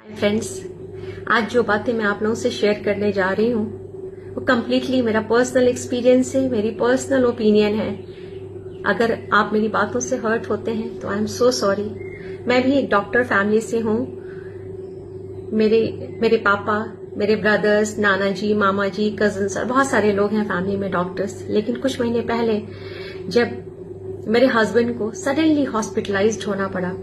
Hi friends, आज जो बातें मैं आप लोगों से शेयर करने जा रही हूँ वो कम्प्लीटली मेरा पर्सनल एक्सपीरियंस है, मेरी पर्सनल ओपिनियन है। अगर आप मेरी बातों से हर्ट होते हैं तो आई एम सो सॉरी। मैं भी एक डॉक्टर फैमिली से हूँ। मेरे पापा, मेरे ब्रदर्स, नाना जी, मामा जी, कजन्स और बहुत सारे लोग हैं फैमिली में डॉक्टर्स। लेकिन कुछ महीने पहले जब मेरे हस्बैंड को सडनली हॉस्पिटलाइज्ड होना पड़ा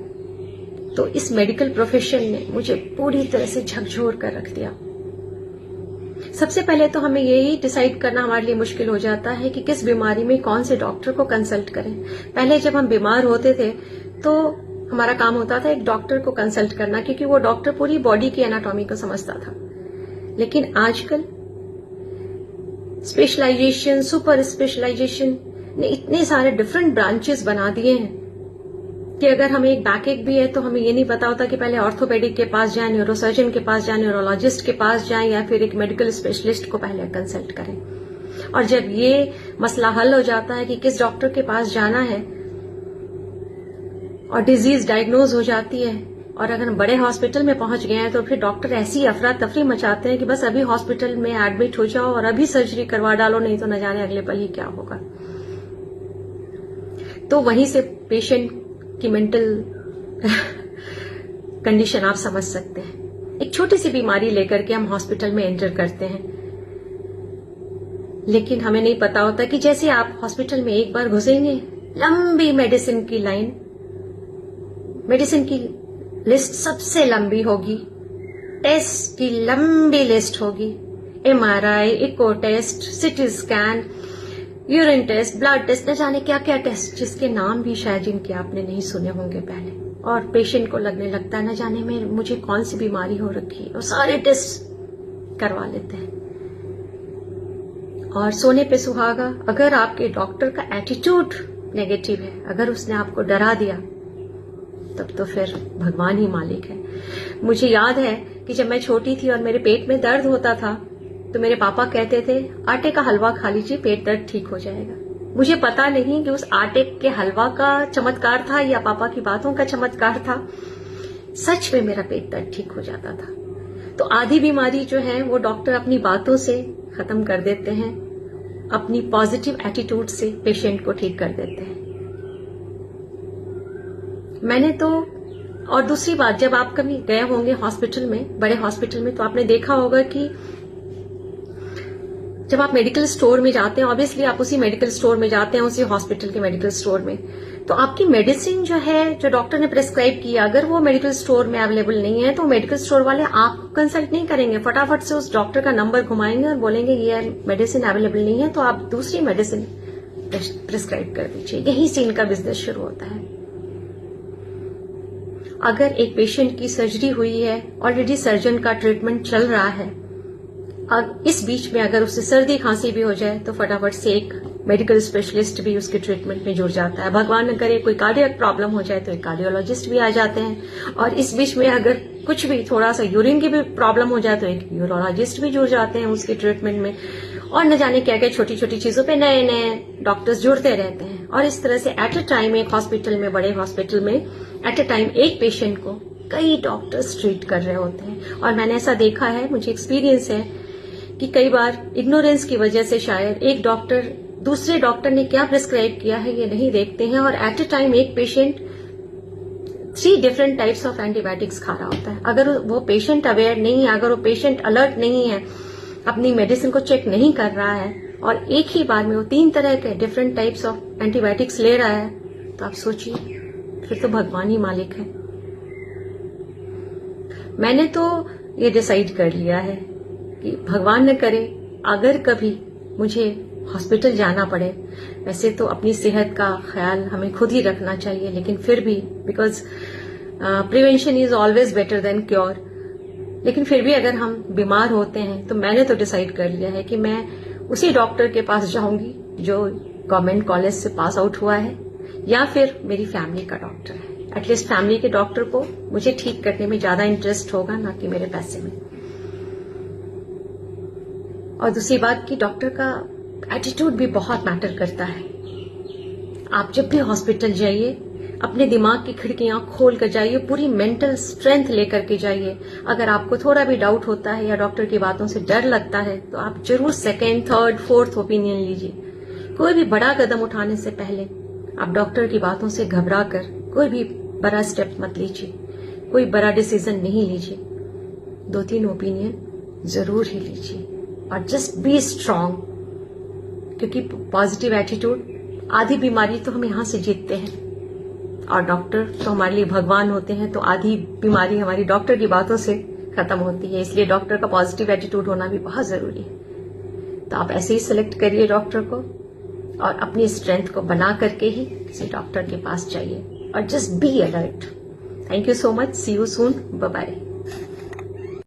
तो इस मेडिकल प्रोफेशन ने मुझे पूरी तरह से झकझोर कर रख दिया। सबसे पहले तो हमें यही डिसाइड करना हमारे लिए मुश्किल हो जाता है कि किस बीमारी में कौन से डॉक्टर को कंसल्ट करें। पहले जब हम बीमार होते थे तो हमारा काम होता था एक डॉक्टर को कंसल्ट करना, क्योंकि वो डॉक्टर पूरी बॉडी की एनाटॉमी को समझता था। लेकिन आजकल स्पेशलाइजेशन, सुपर स्पेशलाइजेशन ने इतने सारे डिफरेंट ब्रांचेस बना दिए हैं कि अगर हमें एक बैकएक भी है तो हमें ये नहीं पता होता कि पहले ऑर्थोपेडिक के पास जाएं, न्यूरोसर्जन के पास जाएं, न्यूरोलॉजिस्ट के पास जाएं या फिर एक मेडिकल स्पेशलिस्ट को पहले कंसल्ट करें। और जब ये मसला हल हो जाता है कि किस डॉक्टर के पास जाना है और डिजीज डायग्नोज हो जाती है और अगर हम बड़े हॉस्पिटल में पहुंच गए हैं तो फिर डॉक्टर ऐसी अफरा तफरी मचाते हैं कि बस अभी हॉस्पिटल में एडमिट हो जाओ और अभी सर्जरी करवा डालो, नहीं तो न जाने अगले पल ही क्या होगा। तो वहीं से पेशेंट की मेंटल कंडीशन आप समझ सकते हैं। एक छोटी सी बीमारी लेकर के हम हॉस्पिटल में एंटर करते हैं, लेकिन हमें नहीं पता होता कि जैसे आप हॉस्पिटल में एक बार घुसेंगे, लंबी मेडिसिन की लाइन, मेडिसिन की लिस्ट सबसे लंबी होगी, टेस्ट की लंबी लिस्ट होगी, MRI, echo test, CT scan, urine test, blood test, न जाने क्या क्या टेस्ट, जिसके नाम भी शायद जिनके आपने नहीं सुने होंगे पहले। और पेशेंट को लगने लगता है न जाने में मुझे कौन सी बीमारी हो रखी है, और सारे टेस्ट करवा लेते हैं। और सोने पे सुहागा, अगर आपके डॉक्टर का एटीट्यूड नेगेटिव है, अगर उसने आपको डरा दिया, तब तो फिर भगवान ही मालिक है। मुझे याद है कि जब मैं छोटी थी और मेरे पेट में दर्द होता था तो मेरे पापा कहते थे आटे का हलवा खा लीजिए, पेट दर्द ठीक हो जाएगा। मुझे पता नहीं कि उस आटे के हलवा का चमत्कार था या पापा की बातों का चमत्कार था। सच में मेरा पेट दर्द ठीक हो जाता था। तो आधी बीमारी जो है वो डॉक्टर अपनी बातों से खत्म कर देते हैं, अपनी पॉजिटिव एटीट्यूड से पेशेंट को ठीक कर देते हैं। मैंने तो, और दूसरी बात, जब आप कभी गए होंगे हॉस्पिटल में, बड़े हॉस्पिटल में, तो आपने देखा होगा कि जब आप मेडिकल स्टोर में जाते हैं, ऑब्वियसली आप उसी मेडिकल स्टोर में जाते हैं, उसी हॉस्पिटल के मेडिकल स्टोर में, तो आपकी मेडिसिन जो है, जो डॉक्टर ने प्रेस्क्राइब किया, अगर वो मेडिकल स्टोर में अवेलेबल नहीं है तो मेडिकल स्टोर वाले आपको कंसल्ट नहीं करेंगे, फटाफट से उस डॉक्टर का नंबर घुमाएंगे और बोलेंगे ये मेडिसिन अवेलेबल नहीं है तो आप दूसरी मेडिसिन प्रेस्क्राइब कर दीजिए। यही से इनका बिजनेस शुरू होता है। अगर एक पेशेंट की सर्जरी हुई है, ऑलरेडी सर्जन का ट्रीटमेंट चल रहा है, और इस बीच में अगर उससे सर्दी खांसी भी हो जाए तो फटाफट से एक मेडिकल स्पेशलिस्ट भी उसके ट्रीटमेंट में जुड़ जाता है। भगवान न करे कोई कार्डियक प्रॉब्लम हो जाए तो एक कार्डियोलॉजिस्ट भी आ जाते हैं, और इस बीच में अगर कुछ भी थोड़ा सा यूरिन की भी प्रॉब्लम हो जाए तो एक यूरोलॉजिस्ट भी जुड़ जाते हैं उसके ट्रीटमेंट में। और न जाने क्या क्या छोटी छोटी चीजों पे नए नए डॉक्टर्स जुड़ते रहते हैं। और इस तरह से एट अ टाइम एक हॉस्पिटल में, बड़े हॉस्पिटल में एट अ टाइम एक पेशेंट को कई डॉक्टर्स ट्रीट कर रहे होते हैं। और मैंने ऐसा देखा है, मुझे एक्सपीरियंस है कि कई बार इग्नोरेंस की वजह से शायद एक डॉक्टर दूसरे डॉक्टर ने क्या प्रिस्क्राइब किया है ये नहीं देखते हैं, और एट अ टाइम एक patient 3 different types of antibiotics खा रहा होता है। अगर वो पेशेंट अवेयर नहीं है, अगर वो पेशेंट अलर्ट नहीं है, अपनी मेडिसिन को चेक नहीं कर रहा है और एक ही बार में वो 3 तरह के डिफरेंट टाइप्स ऑफ एंटीबायोटिक्स ले रहा है, तो आप सोचिए, फिर तो भगवान ही मालिक है। मैंने तो ये डिसाइड कर लिया है कि भगवान न करे अगर कभी मुझे हॉस्पिटल जाना पड़े, वैसे तो अपनी सेहत का ख्याल हमें खुद ही रखना चाहिए, लेकिन फिर भी because prevention is always better than cure, लेकिन फिर भी अगर हम बीमार होते हैं तो मैंने तो डिसाइड कर लिया है कि मैं उसी डॉक्टर के पास जाऊंगी जो गवर्नमेंट कॉलेज से पास आउट हुआ है या फिर मेरी फैमिली का डॉक्टर है। एटलीस्ट फैमिली के डॉक्टर को मुझे ठीक करने में ज्यादा इंटरेस्ट होगा, ना कि मेरे पैसे में। और दूसरी बात कि डॉक्टर का एटीट्यूड भी बहुत मैटर करता है। आप जब भी हॉस्पिटल जाइए, अपने दिमाग की खिड़कियां खोल कर जाइए, पूरी मेंटल स्ट्रेंथ लेकर के जाइए। अगर आपको थोड़ा भी डाउट होता है या डॉक्टर की बातों से डर लगता है तो आप जरूर सेकेंड, थर्ड, फोर्थ ओपिनियन लीजिए। कोई भी बड़ा कदम उठाने से पहले आप डॉक्टर की बातों से घबरा कर कोई भी बड़ा स्टेप मत लीजिए, कोई बड़ा डिसीजन नहीं लीजिए। 2-3 ओपिनियन जरूर ही लीजिए और जस्ट बी स्ट्रांग, क्योंकि पॉजिटिव एटीट्यूड, आधी बीमारी तो हम यहां से जीतते हैं और डॉक्टर तो हमारे लिए भगवान होते हैं, तो आधी बीमारी हमारी डॉक्टर की बातों से खत्म होती है। इसलिए डॉक्टर का पॉजिटिव एटीट्यूड होना भी बहुत जरूरी है। तो आप ऐसे ही सिलेक्ट करिए डॉक्टर को और अपनी स्ट्रेंथ को बना करके ही किसी डॉक्टर के पास जाइए और just be alert. Thank you so much, see you soon, bye bye.